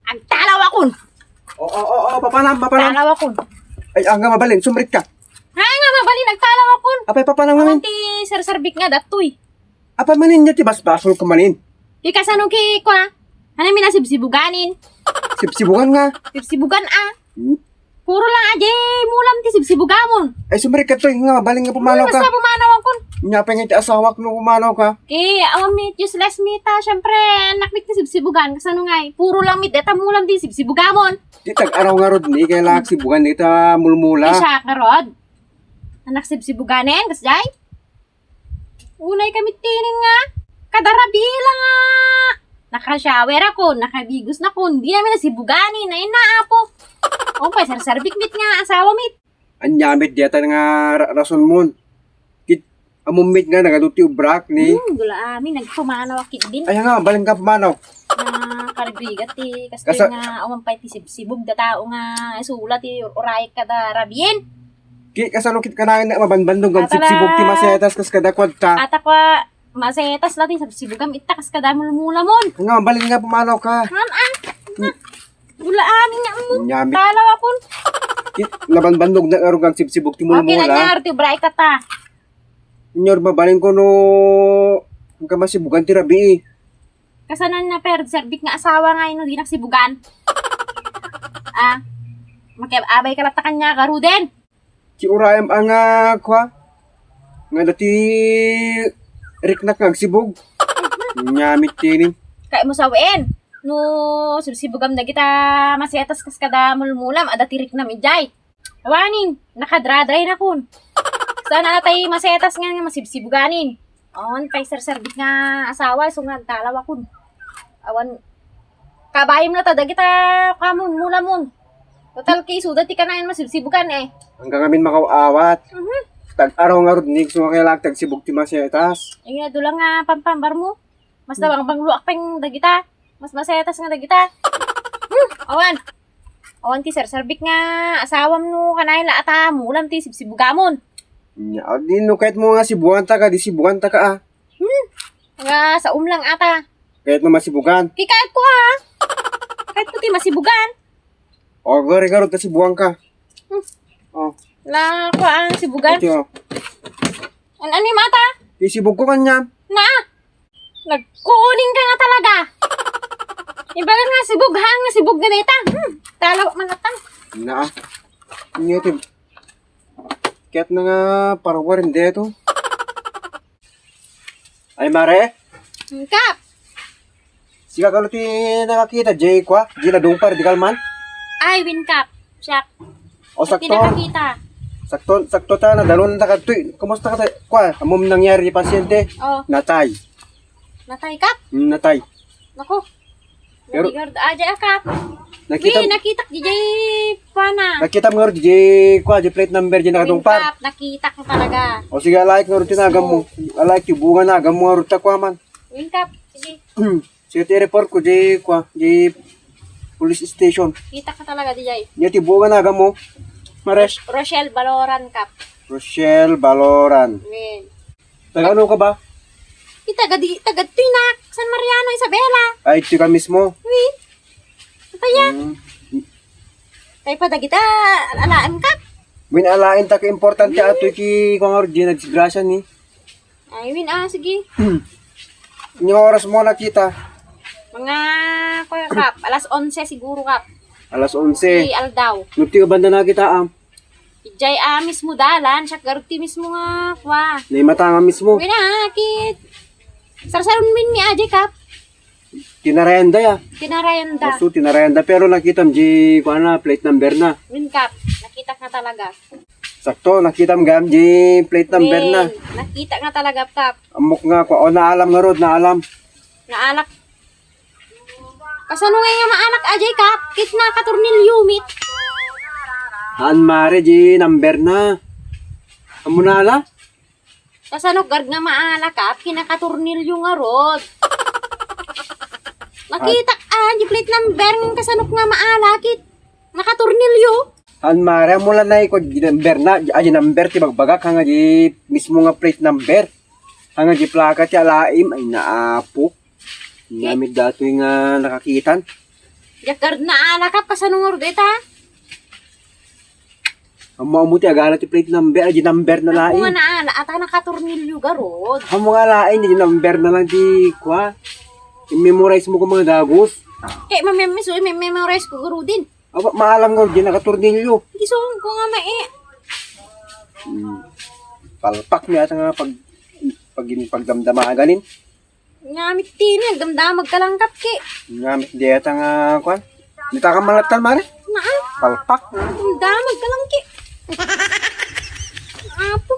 Ang talaw akon. Oo, papanam. Talaw akon. Ay, ang nga mabalin, sumrit ka. Ha nga mabali nagtalaw akon. Apay, papanam Awan ngamin. ti sarsarbik nga datoy. Apay manin niya, ti basbasol ka manin. Di kasanong ki ko ha. Hanay mi na sibsibuganin. Sipsibukan nga. Sibsibugan Hmm? Puro lang aje mulam ti sibsibugamon. Ay, sumrit ka to, nga mabalin nga pumanaw ka. Basta pumanaw akon. Nyapay nga ti asawak no pumanaw ka. Ki awan mit useless meat ha. Syempre nakmit ti sibsibugan. Kasano nga puro lang mit deta mulam ti sibsibugamon. Di tag-araw nga rod ni, kaya lak sibukan dito mulmula. Di siya karod. Anak sibsibuganin kasjay. Unay kami tinin nga. Kadarabila nga. Naka-shower ako, nakabigos na ko. Hindi namin nasibuganin. Ay naapo. O pa, sarsarbik mit nga, asawa mit. Anyamit diyata nga rason mo. Kit, amumit nga, nagaduti ubrak ni. Gula amin, nagpumanaw akit din. Ay nga, baling ka pumanaw. Na karibigat ti. Kasi Kasa- nga, umampay ti sibsibog. Da tao nga, sulat ti uray kadarabien. Ki, kasano kit ka na mabanbandong gam Atala. sipsibog ti masetas kas kadakwad ka. At ako, masetas lang ti sibsibogam. Ita kas kadamul-mula mon. Nga, baling nga pumanaw ka. Gula amin nga mo. Nyamit. Talaw akon. Kit, labanbandog na arugang sipsibog ti Okay na mulmula. niya, ti uray kata. Inyor, babaling ko no, ang kamasibugan ti rabi. Kasanan na pero serbik nga asawa nga ino di naksibugan. Makiabay ka lata kanya karuden. Ki urayam ang kwa. Nga dati riknak nga sibog. Nyamit tini. Kaya mo sawain. No, sibsibugam na kita masyetas kas kada mulmulam ada tirik na midjay. Awanin, nakadradray na kun. Sana natay masyetas nga masibsibuganin. Awan pay serbik nga asawa so nga talaw akon. Awan kabayim na tada kita kamon mulamon. Total kay suda ti kanayan masibsibugan eh. Hanggang amin makaawat. Tag-araw nga rod ni, so kailangan tagsibog ti masetas. Ay nga dulang nga pampambar mo. Mas dawang bangluak pang dagita. Mas masetas nga dagita. Awan. Awan ti serbik nga asawam no kanay la ata mulam ti sibsibugamon. Nya, di no kahit mo nga sibugan ta ka, di sibugan ta ka ah. Nga sa umlang ata. Kahit mo masibugan. Kikait ko ha. Kahit ko ti masibugan. O, gari ka rod ta sibugan ka. Oh, La ko ang sibugan. ito oh. Ano yung mata? Isibog ko kanya. Na. Nagkuning ka nga talaga. Ibagan nga sibug hang nga sibug na deta. Talaw manatang. Na ah. Inyo ito. Kahit na nga parang warin dito. Ay mare, Kap. siya ka ti nakakita, Jay kwa, Jay na dumpar, di kalman. Ay, win kap. Siyak. O sakto, Tinakakita. sakto ta na dalon na takatoy. Kumusta ka tayo? Kwa, amom nangyari di pasyente. Oh, Natay. natay kap. Natay. Nako. Pero- Nabigard aja kap. Nakita, Nakita DJ pana. nakita mo nga rin, Jay kwa, Jay plate number, Jay Win nakadumpar. kap. Nakita ko talaga. O sige, alike nga rin tinagam mo. Alike yung bunga na, agam mo nga rin takwa man. Win kap. Sige. Sige, ti-report ko, Jay kwa, Jay police station. Kita ka talaga DJ. Niya ti bunga na, agam mo. Mares. Rochelle Baloran kap. Rochelle Baloran. Win. Taga ano ka ba? Tagad na San Mariano Isabela. Ay, ito ka mismo. Win. Kaya. Hmm. Kaya pa dagita alaan kap. Winalain ta ka importante ato ki kung nga rin nagsigrasya ni. Ay win sige. Yung oras mo nakita. Mga kuya kap. Alas 11 siguro kap. Alas Si 11. Aldaw. Nuti ka banda nakita Ijay mismo dalan. Siya garuti mismo nga kwa. Naimata nga mismo. Win kit. Sarsaron min ni Ajay kap. Tinarenda ya. Tinarayan da. So, tinarenda. Pero nakita mo, G, kung ano, plate number na. Win kap. Nakita nga talaga. Sakto, nakita mo gam, G, plate number na. Win. Nakita nga talaga kap. Amok nga, o naalam nga rod, naalam. Naalak. Kasano nga nga maanak Ajay kap. Kit na katurnil yumit. Haan mare, G, number na. Amo nala? Kasano gard nga maanak kap. Kinakaturnil yung nga rod. Nakita di plate number ng kasanok nga maalakit. Nakaturnilyo. Haan mare, mula na iko, G, number na. Ay, number, ti bagbagak, hanga, G, mismo nga plate number. Hanga, G, plaka, ti alaim, ay naapok. Namit dato yung nakakitan. Yakard na alakap ka sa nungor dita. Ang maamuti, agana ti plate number, aji number na Ako nga lain. naala, ata nakatornilyo garod. Ang mga lain, aji number na lang di, kwa. I-memorize mo kung mga dagos. Kaya memorize ko garo din. Aba, maalam nga di, nakatornilyo. Hindi so ko nga Palpak niya ata nga pagdamdama ganin. Ngamit din, damdamag ka lang kapki. Ngamit di ata nga, kwan. Dita ka malatan, mare. Naan, Palpak. damdamag ka lang ki. Apo.